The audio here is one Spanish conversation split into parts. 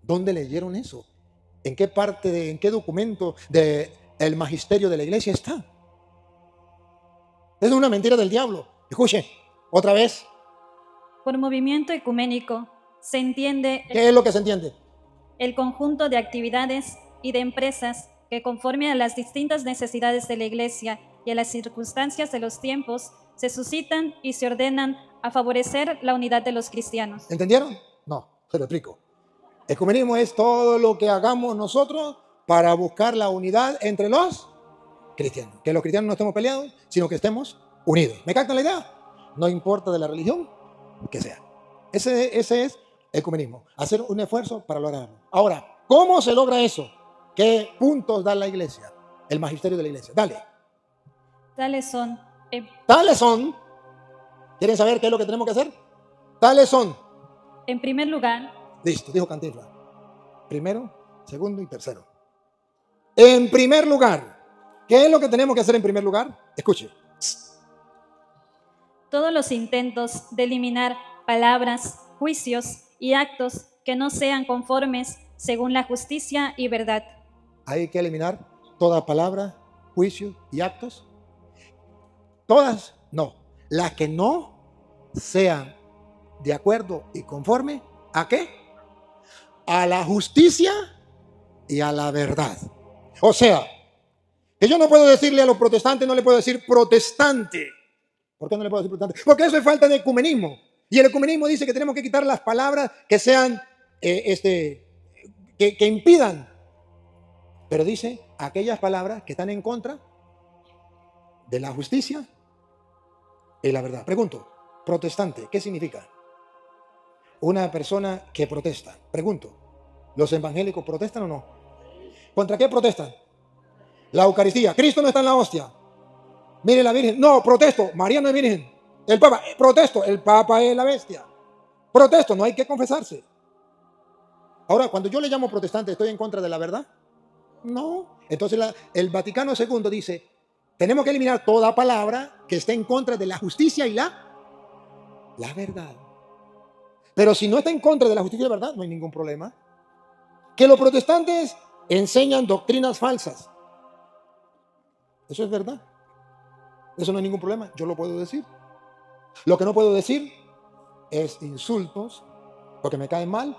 ¿Dónde leyeron eso? ¿En qué parte, en qué documento del magisterio de la iglesia está? Es una mentira del diablo. Escuche, otra vez. Por movimiento ecuménico se entiende ¿Qué es lo que se entiende? el conjunto de actividades y de empresas que, conforme a las distintas necesidades de la Iglesia y a las circunstancias de los tiempos, se suscitan y se ordenan a favorecer la unidad de los cristianos. ¿Entendieron? No, se lo explico. Ecumenismo es todo lo que hagamos nosotros para buscar la unidad entre los cristianos. Que los cristianos no estemos peleados, sino que estemos unidos. ¿Me captan la idea? No importa de la religión que sea. Ese es ecumenismo. Hacer un esfuerzo para lograrlo. Ahora, ¿cómo se logra eso? ¿Qué puntos da la iglesia? El magisterio de la iglesia. Dale. Tales son, Tales son. ¿Quieren saber qué es lo que tenemos que hacer? Tales son. en primer lugar, Listo, dijo Cantinflas. Primero, segundo y tercero. En primer lugar, ¿qué es lo que tenemos que hacer en primer lugar? Escuche. todos los intentos de eliminar palabras, juicios y actos que no sean conformes según la justicia y verdad. Hay que eliminar toda palabra, juicio y actos. Todas, no. Las que no sean de acuerdo y conforme ¿a qué? A la justicia y a la verdad. O sea, que yo no puedo decirle a los protestantes, no le puedo decir protestante. ¿Por qué no le puedo decir protestante? Porque eso es falta de ecumenismo. Y el ecumenismo dice que tenemos que quitar las palabras que sean, que impidan. Pero dice aquellas palabras que están en contra de la justicia y la verdad. Pregunto, protestante, ¿qué significa? Una persona que protesta. Pregunto, ¿los evangélicos protestan o no? ¿Contra qué protestan? La Eucaristía. Cristo no está en la hostia. Mire la Virgen. No, protesto. María no es Virgen. El Papa. Protesto. El Papa es la bestia. Protesto. No hay que confesarse. Ahora, cuando yo le llamo protestante, ¿estoy en contra de la verdad? No. Entonces el Vaticano II dice, tenemos que eliminar toda palabra que esté en contra de la justicia y la verdad. Pero si no está en contra de la justicia y la verdad, no hay ningún problema. Que los protestantes enseñan doctrinas falsas. Eso es verdad. Eso no hay ningún problema. Yo lo puedo decir. Lo que no puedo decir es insultos, porque me caen mal.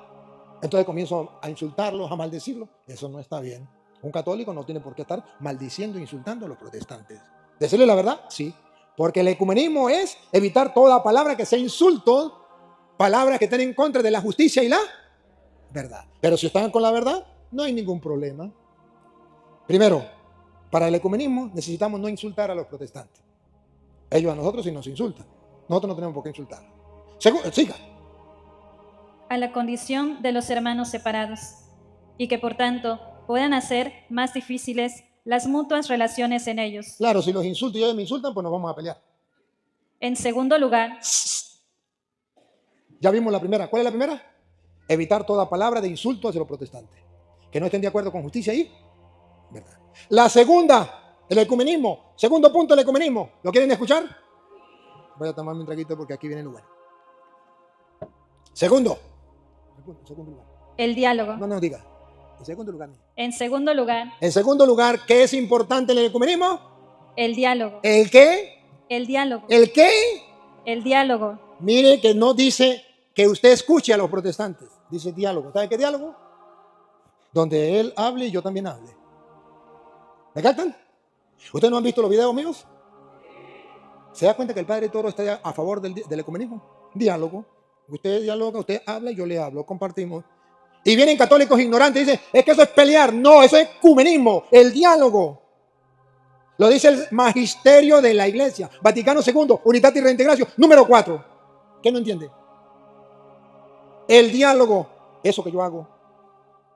Entonces comienzo a insultarlos, a maldecirlos. Eso no está bien. Un católico no tiene por qué estar maldiciendo e insultando a los protestantes. ¿Decirle la verdad? Sí. Porque el ecumenismo es evitar toda palabra que sea insulto, palabras que estén en contra de la justicia y la verdad. Pero si están con la verdad, no hay ningún problema. Primero, para el ecumenismo necesitamos no insultar a los protestantes. Ellos a nosotros sí nos insultan. Nosotros no tenemos por qué insultar. Siga. A la condición de los hermanos separados, y que por tanto puedan hacer más difíciles las mutuas relaciones en ellos. Claro, si los insulto y ellos me insultan, pues nos vamos a pelear. En segundo lugar, ya vimos la primera. ¿Cuál es la primera? Evitar toda palabra de insulto hacia los protestantes. Que no estén de acuerdo con justicia y verdad. La segunda, el ecumenismo. Segundo punto, el ecumenismo. ¿Lo quieren escuchar? Voy a tomarme un traguito porque aquí viene lo bueno. Segundo lugar. el diálogo. No diga. En segundo lugar. En segundo lugar, En segundo lugar, ¿qué es importante en el ecumenismo? el diálogo. ¿El qué? El diálogo. ¿El qué? El diálogo. Mire que no dice que usted escuche a los protestantes. Dice diálogo. ¿Sabe qué diálogo? Donde él hable y yo también hable. ¿Me captan? ¿Ustedes no han visto los videos míos? ¿Se da cuenta que el Padre Toro está a favor del ecumenismo? Diálogo. Usted dialoga, usted habla y yo le hablo, compartimos. Y vienen católicos ignorantes y dicen, es que eso es pelear. No, eso es ecumenismo, el diálogo. Lo dice el magisterio de la iglesia. Vaticano II, unidad y reintegración. Número 4. ¿Qué no entiende? El diálogo, eso que yo hago.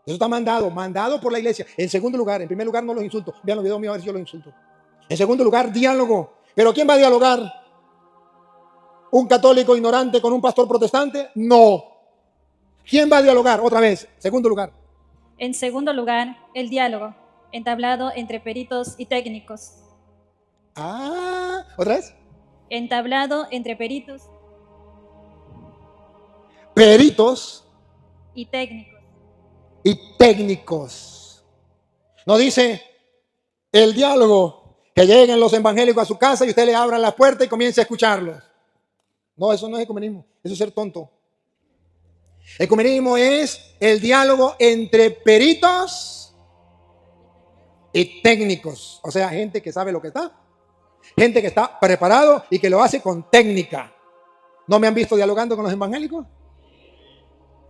Eso está mandado por la iglesia. En segundo lugar, en primer lugar no los insulto. Vean los videos míos a ver si yo los insulto. En segundo lugar, diálogo. ¿Pero quién va a dialogar? ¿Un católico ignorante con un pastor protestante? No. ¿Quién va a dialogar? Otra vez, segundo lugar. En segundo lugar, el diálogo, entablado entre peritos y técnicos. ¿Otra vez? Entablado entre peritos Peritos y técnicos. y técnicos. No dice el diálogo, que lleguen los evangélicos a su casa y usted le abra la puerta y comience a escucharlos. No, eso no es ecumenismo, eso es ser tonto. Ecumenismo es el diálogo entre peritos y técnicos. O sea, gente que sabe lo que está, gente que está preparado y que lo hace con técnica. ¿No me han visto dialogando con los evangélicos?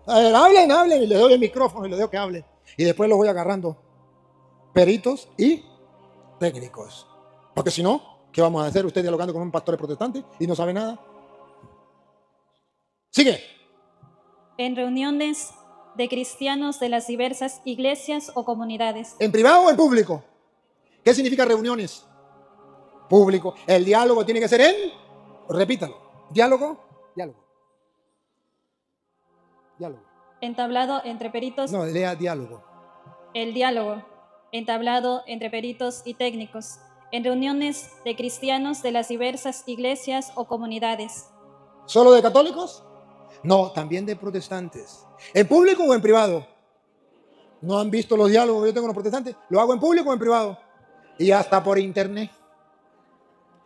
A ver, hablen, y les doy el micrófono y les digo que hablen. Y después los voy agarrando. Peritos y técnicos. Porque si no, ¿qué vamos a hacer? Usted dialogando con un pastor protestante y no sabe nada. Sigue. En reuniones de cristianos de las diversas iglesias o comunidades. ¿En privado o en público? ¿Qué significa reuniones? Público. El diálogo tiene que ser repítalo. Diálogo. Entablado entre peritos. No, lea diálogo. El diálogo, entablado entre peritos y técnicos, en reuniones de cristianos de las diversas iglesias o comunidades. ¿Solo de católicos? No, también de protestantes. ¿En público o en privado? ¿No han visto los diálogos que yo tengo con los protestantes? ¿Lo hago en público o en privado? Y hasta por internet.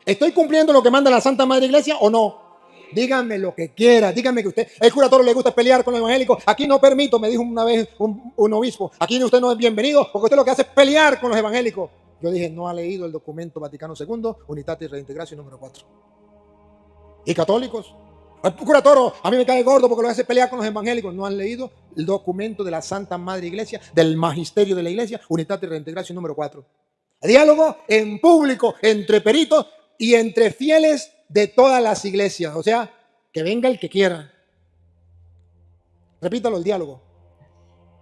¿Estoy cumpliendo lo que manda la Santa Madre Iglesia o no? Díganme lo que quiera, díganme que usted, el cura Toro le gusta pelear con los evangélicos. Aquí no permito, me dijo una vez un obispo, aquí usted no es bienvenido porque usted lo que hace es pelear con los evangélicos. Yo dije, no ha leído el documento Vaticano II, Unitatis Reintegratio número 4. ¿Y católicos? El cura Toro, a mí me cae gordo porque lo hace pelear con los evangélicos. No han leído el documento de la Santa Madre Iglesia, del magisterio de la Iglesia, Unitatis Reintegratio número 4. Diálogo en público entre peritos y entre fieles de todas las iglesias. O sea, que venga el que quiera. Repítalo, el diálogo.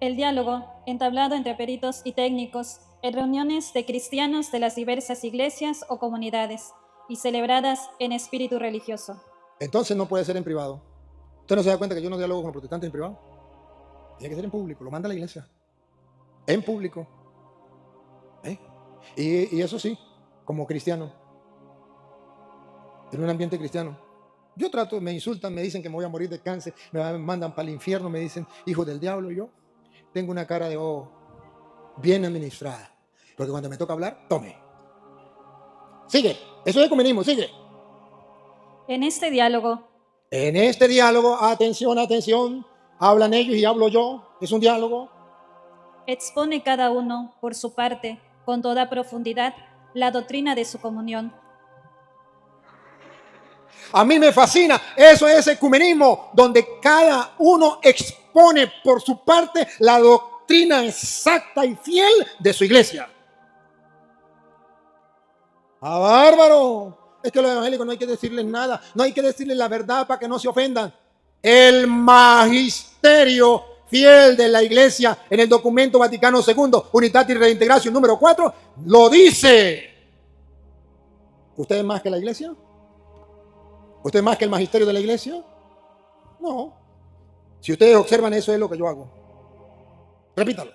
El diálogo, entablado entre peritos y técnicos, en reuniones de cristianos de las diversas iglesias o comunidades y celebradas en espíritu religioso. Entonces no puede ser en privado. ¿Usted no se da cuenta que yo no dialogo con los protestantes en privado? Tiene que ser en público, lo manda la iglesia. En público. Y eso sí, como cristiano. En un ambiente cristiano. Yo trato, me insultan, me dicen que me voy a morir de cáncer, me mandan para el infierno, me dicen, hijo del diablo. Yo tengo una cara de bien administrada. Porque cuando me toca hablar, tome. Sigue, eso es ecumenismo, sigue. En este diálogo, atención, hablan ellos y hablo yo, es un diálogo. expone cada uno, por su parte, con toda profundidad, la doctrina de su comunión. A mí me fascina, eso es ecumenismo, donde cada uno expone por su parte la doctrina exacta y fiel de su iglesia. ¡Ah, bárbaro! Es que los evangélicos no hay que decirles nada, no hay que decirles la verdad para que no se ofendan. El magisterio fiel de la iglesia en el documento Vaticano II, Unitatis Reintegratio número 4, lo dice. ¿Usted es más que la iglesia? ¿Usted es más que el magisterio de la iglesia? No. Si ustedes observan, eso es lo que yo hago. Repítalo.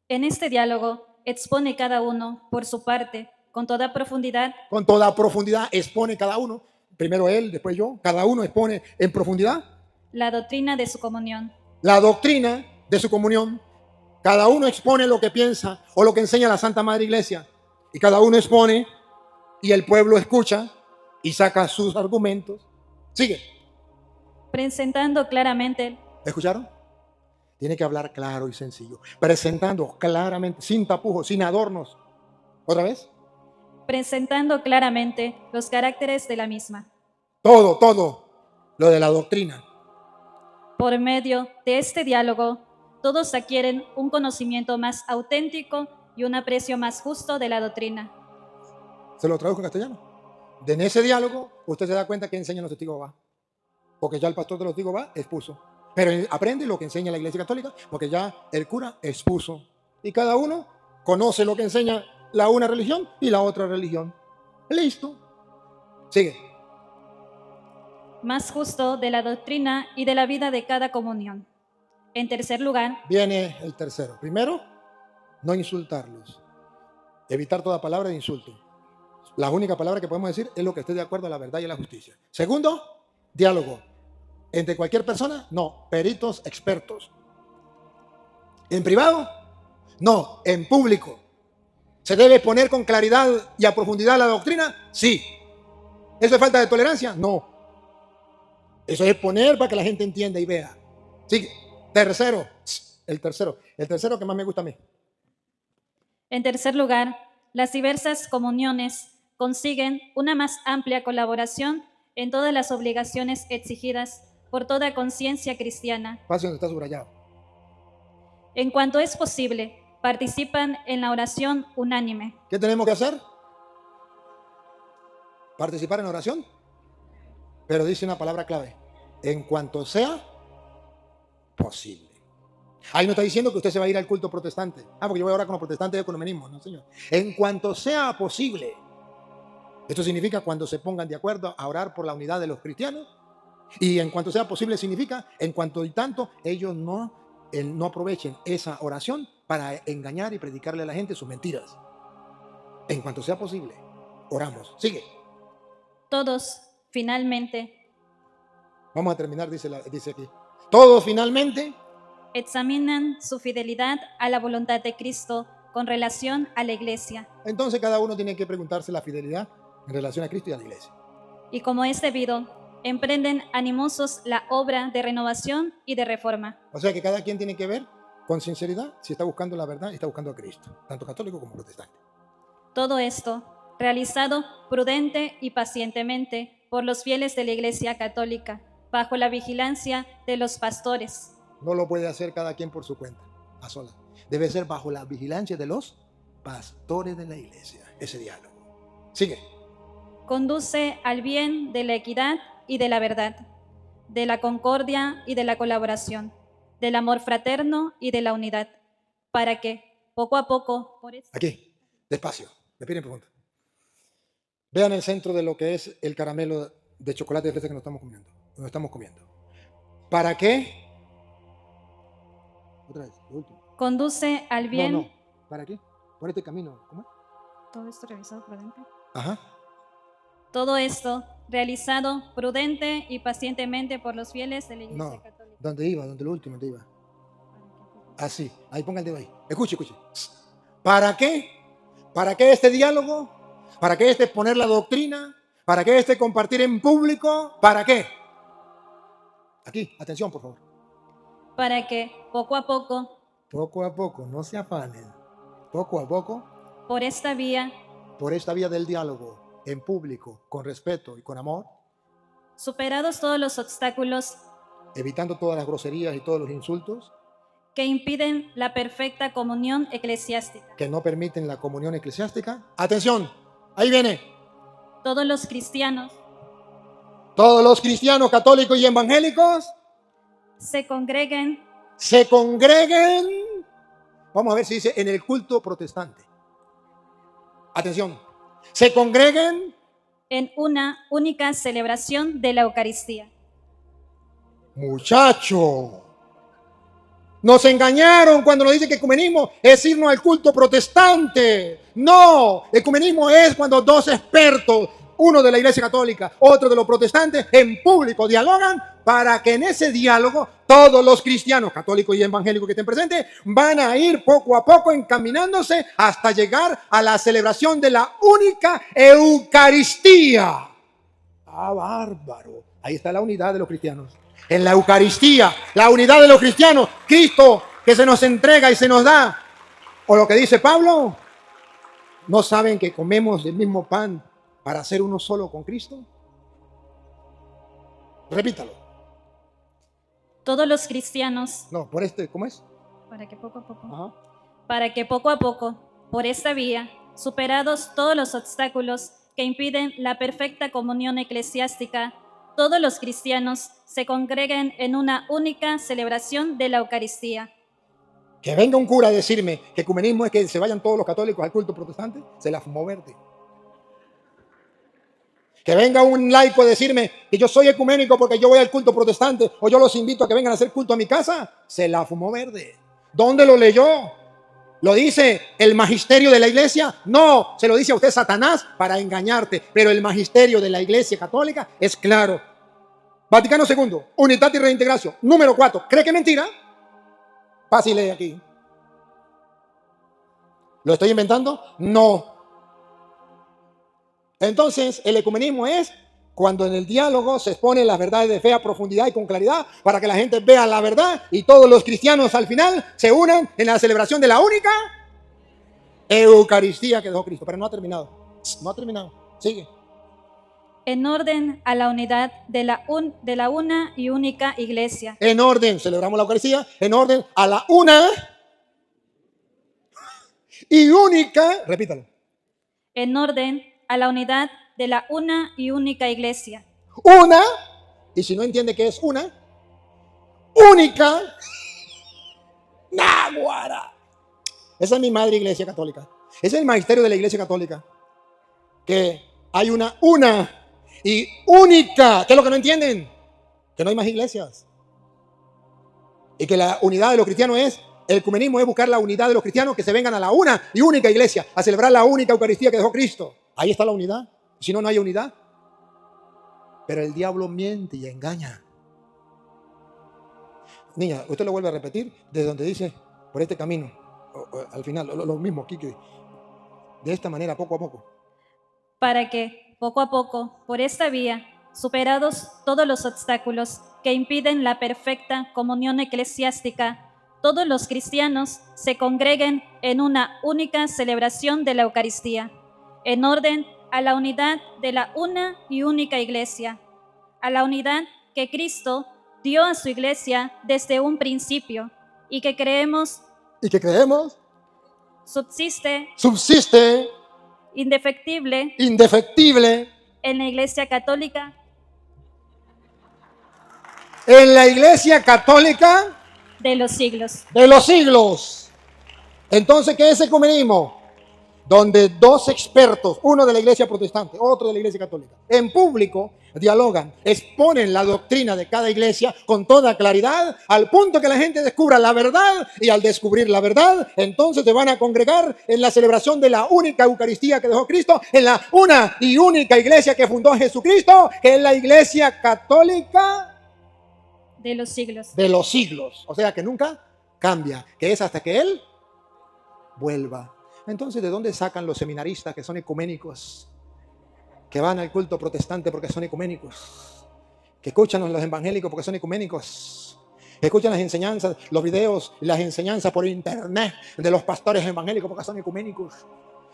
En este diálogo, expone cada uno, por su parte, con toda profundidad. Con toda profundidad expone cada uno. Primero él, después yo. Cada uno expone en profundidad La doctrina de su comunión. La doctrina de su comunión. Cada uno expone lo que piensa o lo que enseña la Santa Madre Iglesia. Y cada uno expone y el pueblo escucha y saca sus argumentos. Sigue. Presentando claramente. ¿Escucharon? Tiene que hablar claro y sencillo. Presentando claramente, sin tapujos, sin adornos. ¿Otra vez? Presentando claramente los caracteres de la misma. Todo lo de la doctrina. Por medio de este diálogo, todos adquieren un conocimiento más auténtico y un aprecio más justo de la doctrina. ¿Se lo traduzco en castellano? En ese diálogo, usted se da cuenta que enseñan los testigos de Jehová. Porque ya el pastor de los testigos de Jehová expuso. Pero aprende lo que enseña la Iglesia Católica, porque ya el cura expuso. Y cada uno conoce lo que enseña la una religión y la otra religión. Listo. Sigue. Más justo de la doctrina y de la vida de cada comunión. En tercer lugar, viene el tercero. Primero, no insultarlos. Evitar toda palabra de insulto. La única palabra que podemos decir es lo que esté de acuerdo a la verdad y a la justicia. Segundo, diálogo. Entre cualquier persona, no, peritos expertos. ¿En privado? No, en público. ¿Se debe exponer con claridad y a profundidad la doctrina? Sí. ¿Eso es falta de tolerancia? No. Eso es exponer para que la gente entienda y vea. Sí. Tercero, el tercero que más me gusta a mí. En tercer lugar, las diversas comuniones consiguen una más amplia colaboración en todas las obligaciones exigidas por toda conciencia cristiana. Pase donde está subrayado. En cuanto es posible, participan en la oración unánime. ¿Qué tenemos que hacer? Participar en la oración. Pero dice una palabra clave. En cuanto sea posible. Ahí no está diciendo que usted se va a ir al culto protestante. Porque yo voy a orar con los protestantes de ecumenismo. No, señor. En cuanto sea posible. Esto significa cuando se pongan de acuerdo a orar por la unidad de los cristianos. Y en cuanto sea posible significa en cuanto y tanto ellos no aprovechen esa oración para engañar y predicarle a la gente sus mentiras. En cuanto sea posible, oramos. Sigue. Todos, finalmente. Vamos a terminar, dice aquí. Todos, finalmente. Examinan su fidelidad a la voluntad de Cristo con relación a la iglesia. Entonces cada uno tiene que preguntarse la fidelidad en relación a Cristo y a la iglesia. Y como es debido, emprenden animosos la obra de renovación y de reforma. O sea que cada quien tiene que ver con sinceridad si está buscando la verdad y está buscando a Cristo, tanto católico como protestante. Todo esto realizado prudente y pacientemente por los fieles de la Iglesia Católica, bajo la vigilancia de los pastores. No lo puede hacer cada quien por su cuenta, a solas. Debe ser bajo la vigilancia de los pastores de la iglesia, ese diálogo. Sigue. Conduce al bien de la equidad y de la verdad, de la concordia y de la colaboración, del amor fraterno y de la unidad, para que, poco a poco... Aquí, despacio, me piden pregunta. Vean el centro de lo que es el caramelo de chocolate de fresa que nos estamos comiendo. ¿Para qué? Otra vez, lo último. Conduce al bien... No. ¿Para qué? Por este camino. ¿Cómo es? Todo esto realizado prudente. Ajá. Todo esto realizado prudente y pacientemente por los fieles de la Iglesia Católica. ¿Dónde iba? ¿Dónde lo último? ¿Dónde iba? Así. Ahí ponga el dedo ahí. Escuche. ¿Para qué? ¿Para qué este diálogo? ¿Para qué este exponer la doctrina? ¿Para qué este compartir en público? ¿Para qué? Aquí, atención, por favor. Para que poco a poco, no se afanen. Poco a poco. Por esta vía del diálogo, en público, con respeto y con amor. Superados todos los obstáculos. Evitando todas las groserías y todos los insultos. Que impiden la perfecta comunión eclesiástica. Que no permiten la comunión eclesiástica. Atención, ahí viene. Todos los cristianos católicos y evangélicos se congreguen. Vamos a ver si dice en el culto protestante. Atención. Se congreguen en una única celebración de la Eucaristía. Muchacho. Nos engañaron cuando nos dicen que ecumenismo es irnos al culto protestante. No, ecumenismo es cuando dos expertos, uno de la Iglesia Católica, otro de los protestantes, en público dialogan para que en ese diálogo todos los cristianos, católicos y evangélicos que estén presentes, van a ir poco a poco encaminándose hasta llegar a la celebración de la única Eucaristía. ¡Ah, bárbaro! Ahí está la unidad de los cristianos. En la Eucaristía, la unidad de los cristianos, Cristo que se nos entrega y se nos da. O lo que dice Pablo, ¿no saben que comemos del mismo pan para ser uno solo con Cristo? Repítalo. Todos los cristianos. No, ¿cómo es? Para que poco a poco. Ajá. Para que poco a poco, por esta vía, superados todos los obstáculos que impiden la perfecta comunión eclesiástica, todos los cristianos se congreguen en una única celebración de la Eucaristía. Que venga un cura a decirme que ecumenismo es que se vayan todos los católicos al culto protestante, se la fumó verde. Que venga un laico a decirme que yo soy ecuménico porque yo voy al culto protestante o yo los invito a que vengan a hacer culto a mi casa, se la fumó verde. ¿Dónde lo leyó? ¿Lo dice el magisterio de la iglesia? No, se lo dice a usted Satanás para engañarte, pero el magisterio de la iglesia católica es claro. Vaticano II, unidad y reintegración. Número 4, ¿cree que es mentira? Fácil aquí. ¿Lo estoy inventando? No. Entonces, el ecumenismo es cuando en el diálogo se exponen las verdades de fe a profundidad y con claridad para que la gente vea la verdad y todos los cristianos al final se unan en la celebración de la única Eucaristía que dejó Cristo. Pero no ha terminado. No ha terminado. Sigue. En orden a la unidad de la una y única Iglesia. En orden, celebramos la Eucaristía, en orden a la una y única, repítalo. En orden a la unidad de la una y única Iglesia. Una, y si no entiende qué es una, única, náguara. Esa es mi madre Iglesia Católica. Ese es el magisterio de la Iglesia Católica. Que hay una y única. ¿Qué es lo que no entienden? Que no hay más iglesias. Y que la unidad de los cristianos es, el ecumenismo es buscar la unidad de los cristianos que se vengan a la una y única iglesia, a celebrar la única Eucaristía que dejó Cristo. Ahí está la unidad. Si no, no hay unidad. Pero el diablo miente y engaña. Niña, usted lo vuelve a repetir desde donde dice, por este camino, al final, lo mismo aquí, que de esta manera, poco a poco. Para que, poco a poco, por esta vía, superados todos los obstáculos que impiden la perfecta comunión eclesiástica, todos los cristianos se congreguen en una única celebración de la Eucaristía, en orden a la unidad de la una y única Iglesia, a la unidad que Cristo dio a su Iglesia desde un principio y que creemos subsiste indefectible en la Iglesia Católica de los siglos. Entonces, ¿qué es ecumenismo? Donde dos expertos, uno de la iglesia protestante, otro de la iglesia católica, en público dialogan, exponen la doctrina de cada iglesia con toda claridad, al punto que la gente descubra la verdad, y al descubrir la verdad, entonces se van a congregar en la celebración de la única Eucaristía que dejó Cristo, en la una y única iglesia que fundó Jesucristo, que es la iglesia católica de los siglos. De los siglos. O sea que nunca cambia, que es hasta que Él vuelva. Entonces, ¿de dónde sacan los seminaristas que son ecuménicos? Que van al culto protestante porque son ecuménicos. Que escuchan a los evangélicos porque son ecuménicos. Que escuchan las enseñanzas, los videos y las enseñanzas por internet de los pastores evangélicos porque son ecuménicos.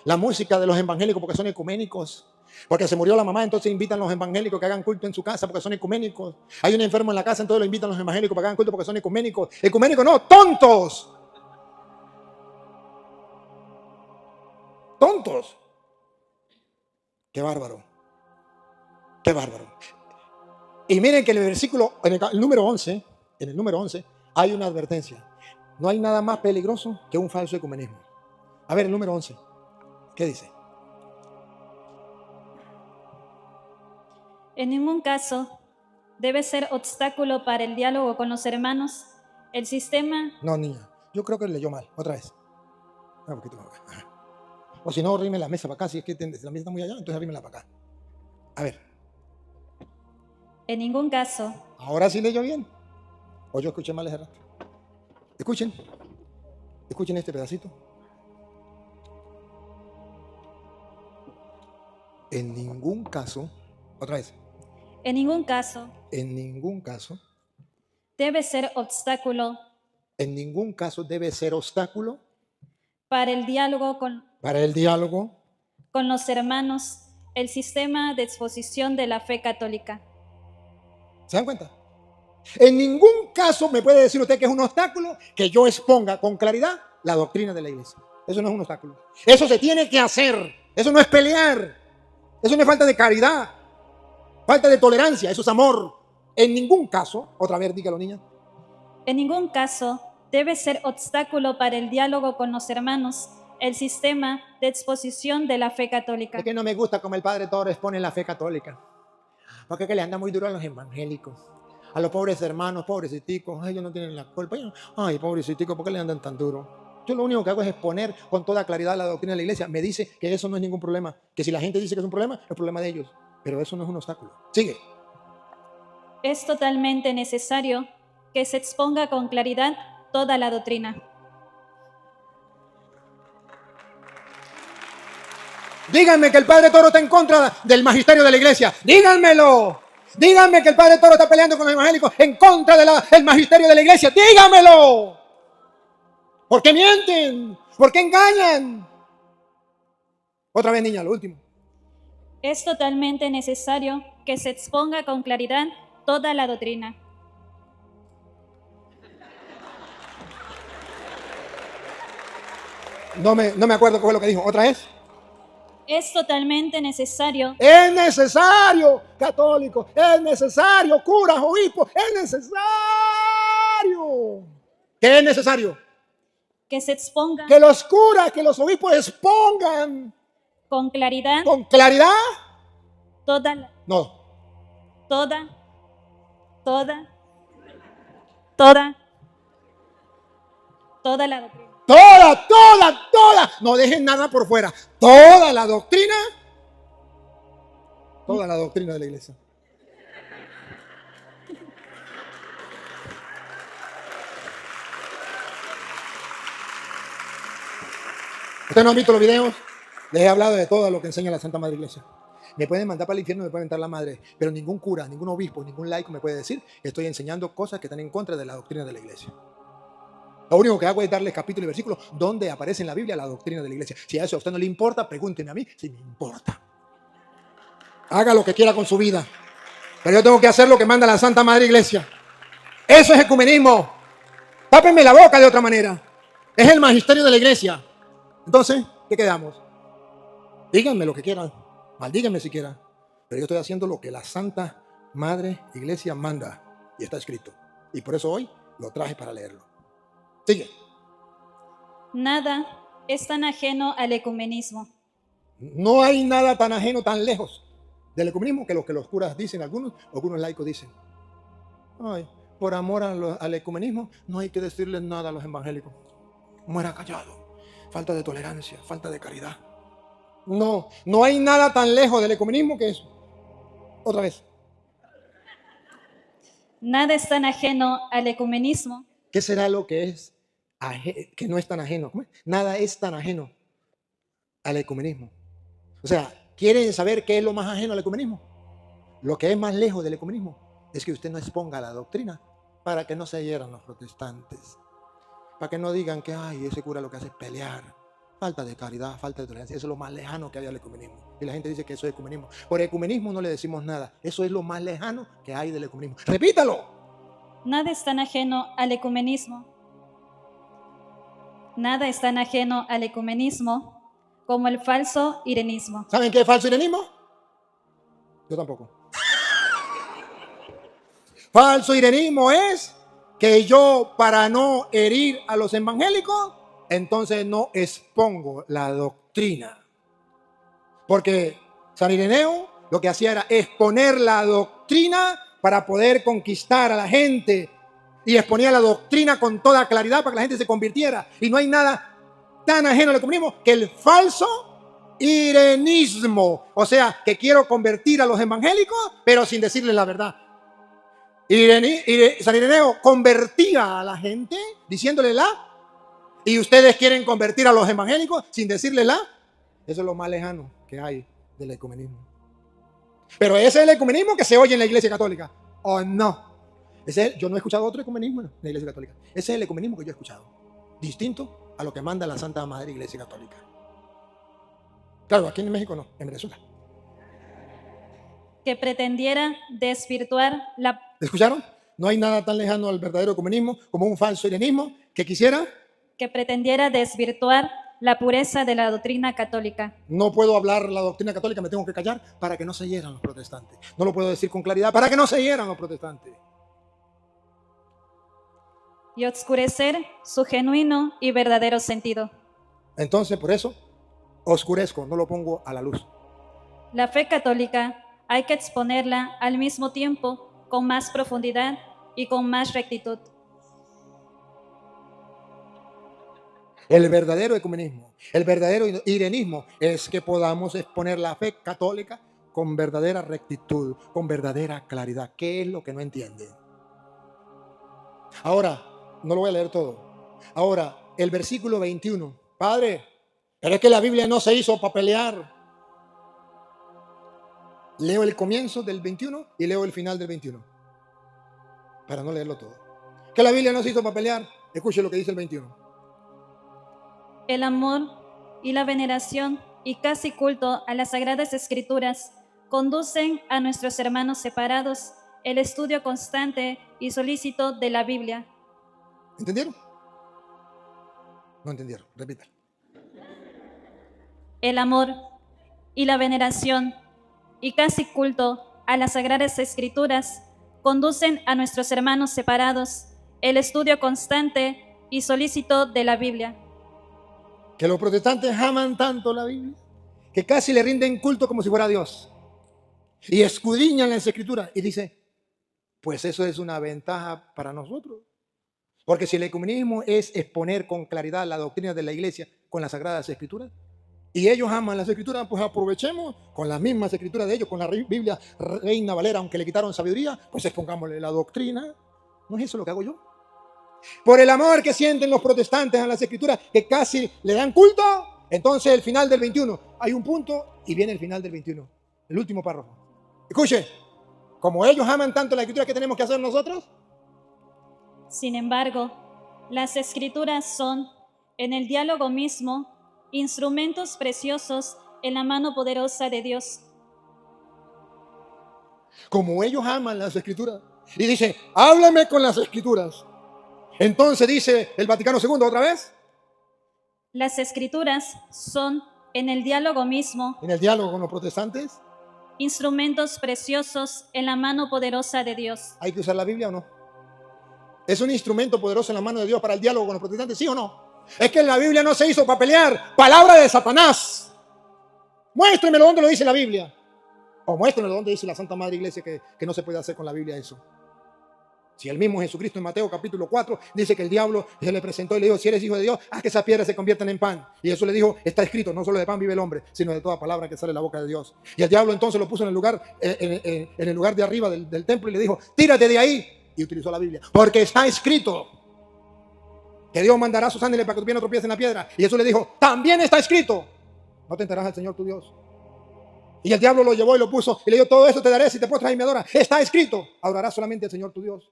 La música de los evangélicos porque son ecuménicos. Porque se murió la mamá, entonces invitan a los evangélicos que hagan culto en su casa porque son ecuménicos. Hay un enfermo en la casa, entonces lo invitan a los evangélicos para que hagan culto porque son ecuménicos. Ecuménicos no, tontos. Tontos. Qué bárbaro. Qué bárbaro. Y miren que en el versículo, en el número 11, hay una advertencia. No hay nada más peligroso que un falso ecumenismo. A ver, el número 11. ¿Qué dice? En ningún caso debe ser obstáculo para el diálogo con los hermanos el sistema. No, niña, yo creo que leyó mal. Otra vez. Un poquito más acá. O si no, arrime la mesa para acá. Si es que la mesa está muy allá, entonces arrímela para acá. A ver. En ningún caso. Ahora sí leyó bien. O yo escuché mal ese rato. Escuchen. Escuchen este pedacito. En ningún caso. Otra vez. En ningún caso. En ningún caso. Debe ser obstáculo. En ningún caso debe ser obstáculo. Para el diálogo con los hermanos, el sistema de exposición de la fe católica. ¿Se dan cuenta? En ningún caso me puede decir usted que es un obstáculo que yo exponga con claridad la doctrina de la iglesia. Eso no es un obstáculo. Eso se tiene que hacer. Eso no es pelear. Eso no es falta de caridad. Falta de tolerancia. Eso es amor. En ningún caso, otra vez dígalo, niña. En ningún caso debe ser obstáculo para el diálogo con los hermanos el sistema de exposición de la fe católica. Es que no me gusta como el padre Torres pone la fe católica. Porque es que le anda muy duro a los evangélicos. A los pobres hermanos, pobreciticos. Ay, ellos no tienen la culpa. Ay, pobreciticos, ¿por qué le andan tan duro? Yo lo único que hago es exponer con toda claridad la doctrina de la iglesia. Me dice que eso no es ningún problema. Que si la gente dice que es un problema, es problema de ellos. Pero eso no es un obstáculo. Sigue. Es totalmente necesario que se exponga con claridad toda la doctrina. Díganme que el Padre Toro está en contra del magisterio de la iglesia. Díganmelo. Díganme que el Padre Toro está peleando con los evangélicos en contra del magisterio de la iglesia. Díganmelo. ¿Por qué mienten? ¿Por qué engañan? Otra vez, niña, lo último. Es totalmente necesario que se exponga con claridad toda la doctrina. No me acuerdo qué fue lo que dijo. ¿Otra vez? Es totalmente necesario. Es necesario, católicos. Es necesario, curas, obispos. Es necesario. ¿Qué es necesario? Que se exponga Que los curas, que los obispos expongan con claridad con claridad. toda la No. toda la doctrina. Toda. No dejen nada por fuera. Toda la doctrina de la iglesia. Ustedes no han visto los videos. Les he hablado de todo lo que enseña la Santa Madre Iglesia. Me pueden mandar para el infierno, me pueden entrar la madre, pero ningún cura, ningún obispo, ningún laico me puede decir que estoy enseñando cosas que están en contra de la doctrina de la iglesia. Lo único que hago es darles capítulo y versículo donde aparece en la Biblia la doctrina de la iglesia. Si a eso a usted no le importa, pregúnteme a mí si me importa. Haga lo que quiera con su vida, pero yo tengo que hacer lo que manda la Santa Madre Iglesia. Eso es ecumenismo. Tápenme la boca de otra manera. Es el magisterio de la iglesia. Entonces, ¿qué quedamos? Díganme lo que quieran, maldíganme si quieran, pero yo estoy haciendo lo que la Santa Madre Iglesia manda y está escrito. Y por eso hoy lo traje para leerlo. Sigue. Nada es tan ajeno al ecumenismo. No hay nada tan ajeno, tan lejos del ecumenismo que los curas dicen, algunos laicos dicen. Ay, por amor al ecumenismo no hay que decirles nada a los evangélicos. Muera callado. Falta de tolerancia, falta de caridad. No hay nada tan lejos del ecumenismo que eso. Otra vez. Nada es tan ajeno al ecumenismo. ¿Qué será lo que es que no es tan ajeno? ¿Cómo es? Nada es tan ajeno al ecumenismo. O sea, ¿quieren saber qué es lo más ajeno al ecumenismo? Lo que es más lejos del ecumenismo es que usted no exponga la doctrina para que no se hieran los protestantes. Para que no digan que ay, ese cura lo que hace es pelear. Falta de caridad, falta de tolerancia. Eso es lo más lejano que hay al ecumenismo. Y la gente dice que eso es ecumenismo. Por ecumenismo no le decimos nada. Eso es lo más lejano que hay del ecumenismo. ¡Repítalo! Nada es tan ajeno al ecumenismo. Nada es tan ajeno al ecumenismo como el falso irenismo. ¿Saben qué es falso irenismo? Yo tampoco. Falso irenismo es que yo, para no herir a los evangélicos, entonces no expongo la doctrina. Porque San Ireneo lo que hacía era exponer la doctrina para poder conquistar a la gente. Y exponía la doctrina con toda claridad para que la gente se convirtiera. Y no hay nada tan ajeno al comunismo que el falso irenismo. O sea, que quiero convertir a los evangélicos, pero sin decirles la verdad. San Ireneo convertía a la gente diciéndole la. Y ustedes quieren convertir a los evangélicos sin decirle la. Eso es lo más lejano que hay del ecumenismo. Pero ese es el ecumenismo que se oye en la Iglesia Católica. ¿O no? Yo no he escuchado otro ecumenismo en la Iglesia Católica. Ese es el ecumenismo que yo he escuchado. Distinto a lo que manda la Santa Madre Iglesia Católica. Claro, aquí en México no, en Venezuela. Que pretendiera desvirtuar la... ¿Escucharon? No hay nada tan lejano al verdadero ecumenismo como un falso irenismo que quisiera... que pretendiera desvirtuar la pureza de la doctrina católica. No puedo hablar la doctrina católica, me tengo que callar para que no se hieran los protestantes. No lo puedo decir con claridad para que no se hieran los protestantes. Y oscurecer su genuino y verdadero sentido. Entonces, por eso, oscurezco, no lo pongo a la luz. La fe católica hay que exponerla al mismo tiempo con más profundidad y con más rectitud. El verdadero ecumenismo, el verdadero irenismo es que podamos exponer la fe católica con verdadera rectitud, con verdadera claridad. ¿Qué es lo que no entienden? Ahora, no lo voy a leer todo. Ahora, el versículo 21. Padre, pero es que la Biblia no se hizo para pelear. Leo el comienzo del 21 y leo el final del 21, para no leerlo todo. Que la Biblia no se hizo para pelear. Escuche lo que dice el 21. El amor y la veneración y casi culto a las Sagradas Escrituras conducen a nuestros hermanos separados el estudio constante y solícito de la Biblia. ¿Entendieron? No entendieron, repita. El amor y la veneración y casi culto a las Sagradas Escrituras conducen a nuestros hermanos separados el estudio constante y solícito de la Biblia. Que los protestantes aman tanto la Biblia que casi le rinden culto como si fuera Dios. Y escudriñan las Escrituras. Y dice, pues eso es una ventaja para nosotros. Porque si el ecumenismo es exponer con claridad la doctrina de la iglesia con las Sagradas Escrituras, y ellos aman las Escrituras, pues aprovechemos con las mismas Escrituras de ellos, con la Biblia Reina Valera, aunque le quitaron sabiduría, pues expongámosle la doctrina. ¿No es eso lo que hago yo? Por el amor que sienten los protestantes a las Escrituras, que casi le dan culto, entonces el final del 21, hay un punto y viene el final del 21, el último párrafo. Escuche, como ellos aman tanto la Escritura, ¿qué tenemos que hacer nosotros? Sin embargo, las Escrituras son, en el diálogo mismo, instrumentos preciosos en la mano poderosa de Dios. Como ellos aman las Escrituras, y dice, háblame con las Escrituras. Entonces dice el Vaticano II otra vez. Las Escrituras son, en el diálogo mismo, En el diálogo con los protestantes, instrumentos preciosos en la mano poderosa de Dios. ¿hay que usar la Biblia o no? ¿Es un instrumento poderoso en la mano de Dios para el diálogo con los protestantes? ¿Sí o no? Es que la Biblia no se hizo para pelear. Palabra de Satanás. Muéstremelo donde lo dice la Biblia. O muéstremelo donde dice la Santa Madre Iglesia que no se puede hacer con la Biblia eso. Si el mismo Jesucristo en Mateo capítulo 4 dice que el diablo se le presentó y le dijo, si eres hijo de Dios, haz que esas piedras se conviertan en pan. Y eso le dijo, está escrito, no solo de pan vive el hombre, sino de toda palabra que sale de la boca de Dios. Y el diablo entonces lo puso en el lugar de arriba del templo y le dijo, tírate de ahí. Y utilizó la Biblia, porque está escrito que Dios mandará a sus ángeles para que tu pie no tropiece en la piedra. Y eso le dijo, también está escrito, no tentarás al Señor tu Dios. Y el diablo lo llevó y lo puso y le dijo, todo esto te daré si te postras y me adoras. Está escrito, adorarás solamente al Señor tu Dios.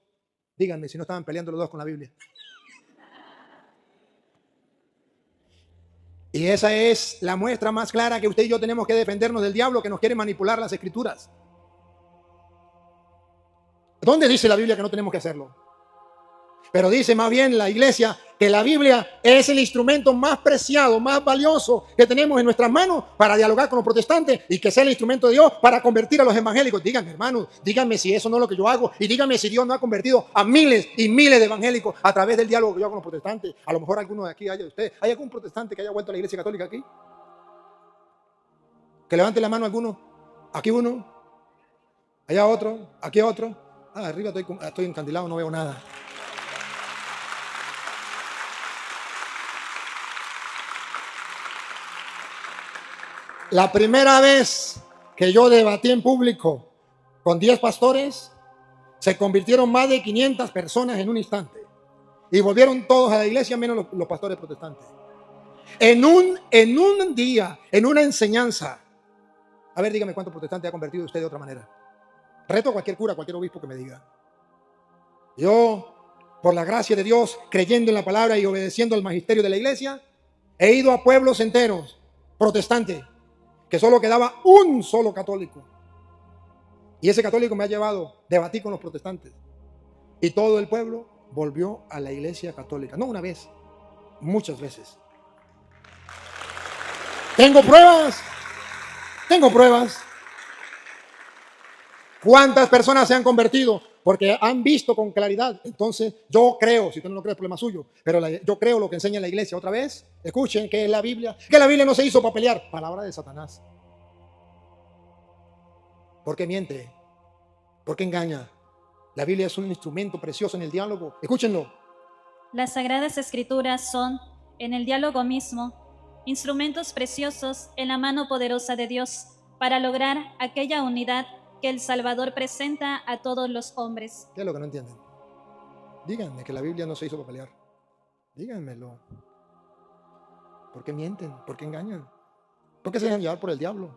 Díganme si no estaban peleando los dos con la Biblia. Y esa es la muestra más clara que usted y yo tenemos que defendernos del diablo que nos quiere manipular las Escrituras. ¿Dónde dice la Biblia que no tenemos que hacerlo? Pero dice más bien la iglesia que la Biblia es el instrumento más preciado, más valioso que tenemos en nuestras manos para dialogar con los protestantes y que sea el instrumento de Dios para convertir a los evangélicos. Díganme, hermanos, díganme si eso no es lo que yo hago y díganme si Dios no ha convertido a miles y miles de evangélicos a través del diálogo que yo hago con los protestantes. A lo mejor alguno de aquí haya de ustedes. ¿Hay algún protestante que haya vuelto a la iglesia católica aquí? Que levante la mano alguno. Aquí uno. Allá otro. Aquí otro. Arriba estoy encandilado, no veo nada. La primera vez que yo debatí en público con 10 pastores, se convirtieron más de 500 personas en un instante. Y volvieron todos a la iglesia, menos los pastores protestantes. En un día, en una enseñanza. A ver, dígame cuántos protestantes ha convertido usted de otra manera. Reto a cualquier cura, a cualquier obispo que me diga. Yo, por la gracia de Dios, creyendo en la palabra y obedeciendo al magisterio de la iglesia, he ido a pueblos enteros protestantes que solo quedaba un solo católico. Y ese católico me ha llevado a debatir con los protestantes. Y todo el pueblo volvió a la iglesia católica. No una vez, muchas veces. Tengo pruebas. ¿Cuántas personas se han convertido? Porque han visto con claridad. Entonces yo creo, si usted no lo cree es problema suyo, pero yo creo lo que enseña la iglesia. Otra vez, escuchen que es la Biblia, que la Biblia no se hizo para pelear. Palabra de Satanás. ¿Por qué miente? ¿Por qué engaña? La Biblia es un instrumento precioso en el diálogo. Escúchenlo. Las Sagradas Escrituras son, en el diálogo mismo, instrumentos preciosos en la mano poderosa de Dios para lograr aquella unidad que el Salvador presenta a todos los hombres. ¿Qué es lo que no entienden? Díganme que la Biblia no se hizo para pelear. Díganmelo. ¿Por qué mienten? ¿Por qué engañan? ¿Por qué se dejan llevar por el diablo?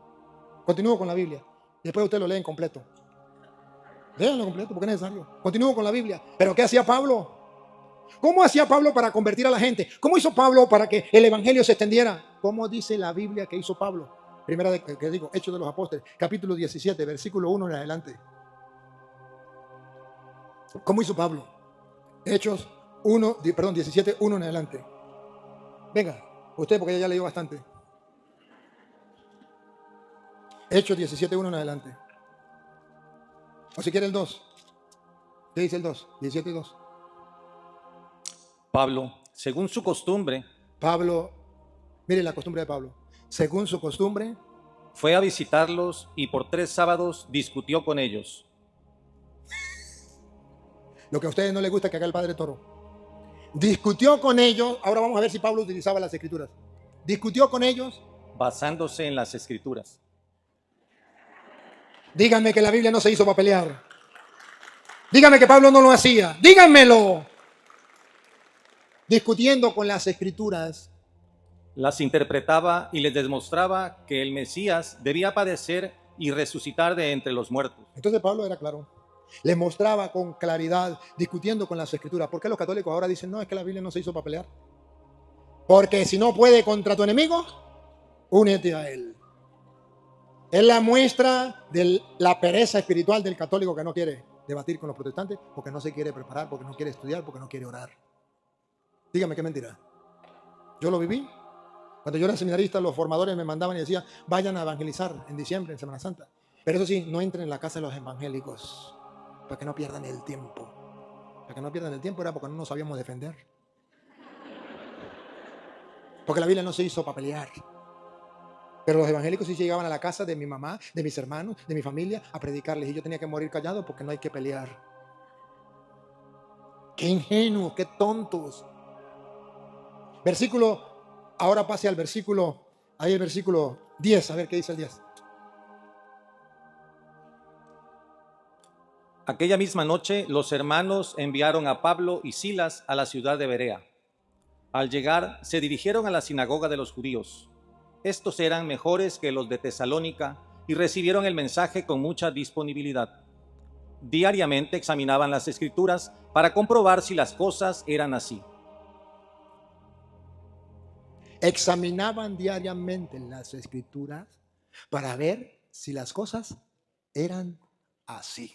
Continúo con la Biblia. Después usted lo lee en completo. Léanlo completo porque es necesario. Continúo con la Biblia. ¿Pero qué hacía Pablo? ¿Cómo hacía Pablo para convertir a la gente? ¿Cómo hizo Pablo para que el evangelio se extendiera? ¿Cómo dice la Biblia que hizo Pablo? Hechos de los Apóstoles, capítulo 17, versículo 1 en adelante. ¿Cómo hizo Pablo? Hechos 17, 1 en adelante. Venga, usted porque ya leyó bastante. Hechos 17, 1 en adelante. O si quiere el 2. ¿Qué dice el 2? 17 y 2. Pablo, según su costumbre, Pablo, mire la costumbre de Pablo. Según su costumbre, fue a visitarlos y por 3 sábados discutió con ellos. lo que a ustedes no les gusta que haga el padre Toro. Discutió con ellos. Ahora vamos a ver si Pablo utilizaba las escrituras. Discutió con ellos. Basándose en las escrituras. Díganme que la Biblia no se hizo para pelear. Díganme que Pablo no lo hacía. Díganmelo. Discutiendo con las escrituras. Las interpretaba y les demostraba que el Mesías debía padecer y resucitar de entre los muertos. Entonces Pablo era claro. Les mostraba con claridad, discutiendo con las escrituras. ¿Por qué los católicos ahora dicen, no, es que la Biblia no se hizo para pelear? Porque si no puede contra tu enemigo, únete a él. Es la muestra de la pereza espiritual del católico que no quiere debatir con los protestantes, porque no se quiere preparar, porque no quiere estudiar, porque no quiere orar. Dígame qué mentira. Yo lo viví. Cuando yo era seminarista, los formadores me mandaban y decían, vayan a evangelizar en diciembre, en Semana Santa. Pero eso sí, no entren en la casa de los evangélicos, para que no pierdan el tiempo. Para que no pierdan el tiempo era porque no nos sabíamos defender. Porque la Biblia no se hizo para pelear. Pero los evangélicos sí llegaban a la casa de mi mamá, de mis hermanos, de mi familia, a predicarles. Y yo tenía que morir callado porque no hay que pelear. Qué ingenuos, qué tontos. Ahora pase al versículo, ahí el versículo 10, a ver qué dice el 10. Aquella misma noche los hermanos enviaron a Pablo y Silas a la ciudad de Berea. Al llegar, se dirigieron a la sinagoga de los judíos. Estos eran mejores que los de Tesalónica y recibieron el mensaje con mucha disponibilidad. Diariamente examinaban las escrituras para comprobar si las cosas eran así. Examinaban diariamente las escrituras para ver si las cosas eran así.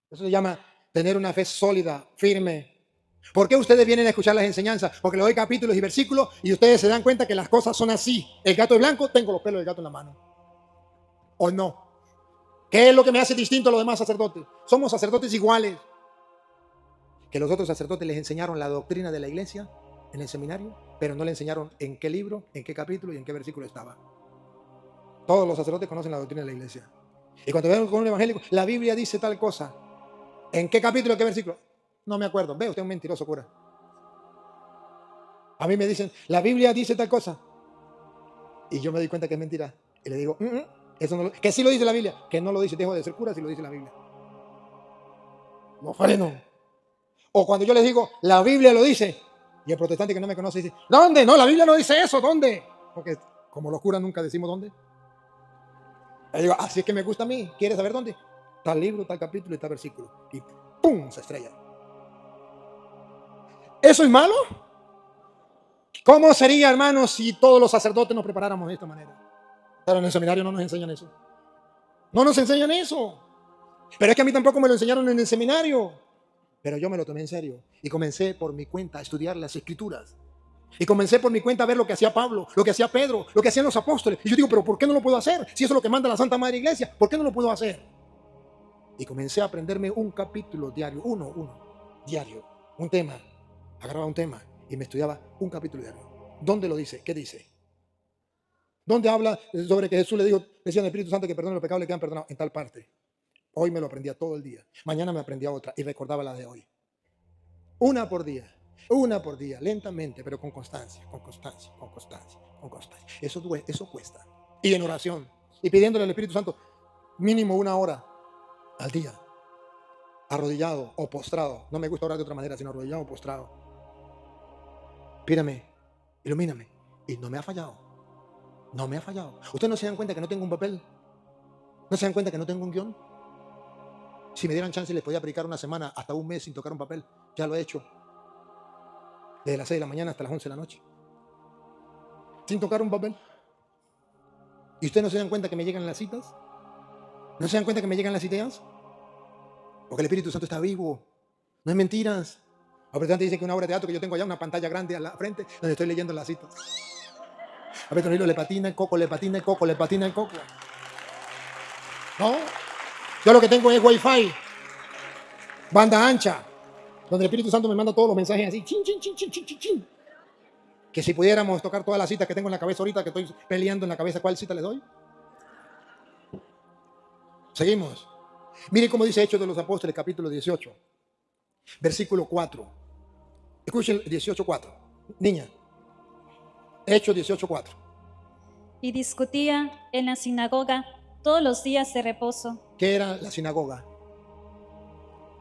Eso se llama tener una fe sólida, firme. ¿Por qué ustedes vienen a escuchar las enseñanzas? Porque les doy capítulos y versículos y ustedes se dan cuenta que las cosas son así. El gato es blanco, tengo los pelos del gato en la mano. ¿O no? ¿Qué es lo que me hace distinto a los demás sacerdotes? Somos sacerdotes iguales. Que los otros sacerdotes les enseñaron la doctrina de la iglesia en el seminario, pero no le enseñaron en qué libro, en qué capítulo y en qué versículo estaba. Todos los sacerdotes conocen la doctrina de la iglesia. Y cuando ven con un evangélico, la Biblia dice tal cosa. ¿En qué capítulo, en qué versículo? No me acuerdo. Ve, usted es un mentiroso, cura. A mí me dicen, la Biblia dice tal cosa. Y yo me doy cuenta que es mentira. Y le digo, eso no que sí lo dice la Biblia. Que no lo dice, dejo de ser cura si lo dice la Biblia. No freno. O cuando yo les digo, la Biblia lo dice. Y el protestante que no me conoce dice, ¿dónde? No, la Biblia no dice eso, ¿dónde? Porque como los curas nunca decimos dónde. Le digo, así es que me gusta a mí. ¿Quieres saber dónde? Tal libro, tal capítulo y tal versículo. Y ¡pum! Se estrella. ¿Eso es malo? ¿Cómo sería, hermanos, si todos los sacerdotes nos preparáramos de esta manera? Pero en el seminario no nos enseñan eso. No nos enseñan eso. Pero es que a mí tampoco me lo enseñaron en el seminario. Pero yo me lo tomé en serio. Y comencé por mi cuenta a estudiar las escrituras. Y comencé por mi cuenta a ver lo que hacía Pablo, lo que hacía Pedro, lo que hacían los apóstoles. Y yo digo, pero ¿por qué no lo puedo hacer? Si eso es lo que manda la Santa Madre Iglesia, ¿por qué no lo puedo hacer? Y comencé a aprenderme un capítulo diario, uno, diario, un tema. Agarraba un tema y me estudiaba un capítulo diario. ¿Dónde lo dice? ¿Qué dice? ¿Dónde habla sobre que Jesús le dijo, decía al Espíritu Santo que perdone los pecados, le quedan perdonados? En tal parte. Hoy me lo aprendía todo el día. Mañana me aprendía otra y recordaba la de hoy. Una por día, lentamente, pero con constancia, con constancia, con constancia, con constancia. Eso cuesta. Y en oración. Y pidiéndole al Espíritu Santo mínimo 1 hora al día. Arrodillado o postrado. No me gusta orar de otra manera, sino arrodillado o postrado. Pídame, ilumíname. Y no me ha fallado. No me ha fallado. Ustedes no se dan cuenta que no tengo un papel ¿No se dan cuenta que no tengo un guión? Si me dieran chance les podía predicar una semana, hasta un mes sin tocar un papel. Ya lo he hecho. Desde las 6 de la mañana hasta las 11 de la noche. Sin tocar un papel. ¿Y ustedes no se dan cuenta que me llegan las citas? ¿No se dan cuenta que me llegan las ideas? Porque el Espíritu Santo está vivo. No es mentiras. A ver, dice que una obra de teatro que yo tengo allá, una pantalla grande a la frente, donde estoy leyendo las citas. A ver, Tonilo le patina el coco, le patina el coco, le patina el coco. ¿No? Yo lo que tengo es Wi-Fi, banda ancha, donde el Espíritu Santo me manda todos los mensajes así, chin, chin, chin, chin, chin, chin, chin. Que si pudiéramos tocar todas las citas que tengo en la cabeza ahorita, que estoy peleando en la cabeza, ¿cuál cita les doy? Seguimos. Mire cómo dice Hechos de los Apóstoles, capítulo 18, versículo 4. Escuchen 18:4. Niña. Hechos 18:4. Y discutía en la sinagoga todos los días de reposo. ¿Qué era la sinagoga?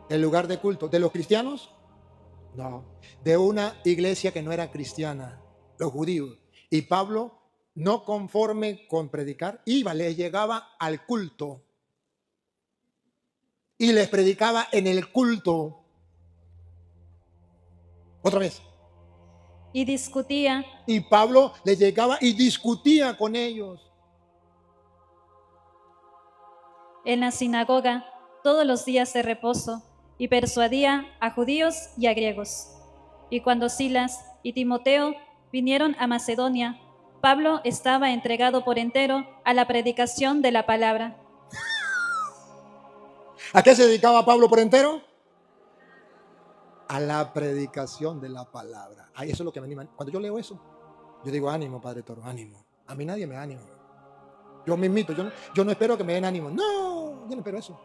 ¿El lugar de culto de los cristianos? No, de una iglesia que no era cristiana, los judíos. Y Pablo, no conforme con predicar, les llegaba al culto y les predicaba en el culto. Otra vez. Y discutía. Y Pablo les llegaba y discutía con ellos. En la sinagoga todos los días de reposo, y persuadía a judíos y a griegos. Y cuando Silas y Timoteo vinieron a Macedonia, Pablo estaba entregado por entero a la predicación de la palabra. ¿A qué se dedicaba Pablo por entero? A la predicación de la palabra. Ay, eso es lo que me anima. Cuando yo leo eso, yo digo, ánimo, Padre Toro, ánimo. A mí nadie me da ánimo. Yo mismito, yo no espero que me den ánimo. No, yo no espero eso.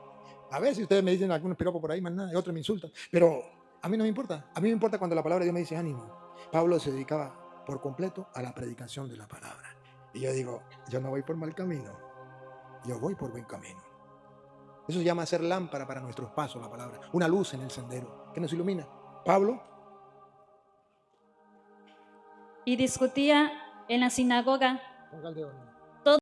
A ver si ustedes me dicen algún piropo por ahí, más nada, y otros me insultan. Pero a mí no me importa. A mí me importa cuando la palabra de Dios me dice ánimo. Pablo se dedicaba por completo a la predicación de la palabra. Y yo digo, yo no voy por mal camino. Yo voy por buen camino. Eso se llama hacer lámpara para nuestros pasos, la palabra. Una luz en el sendero que nos ilumina. Pablo. Y discutía en la sinagoga.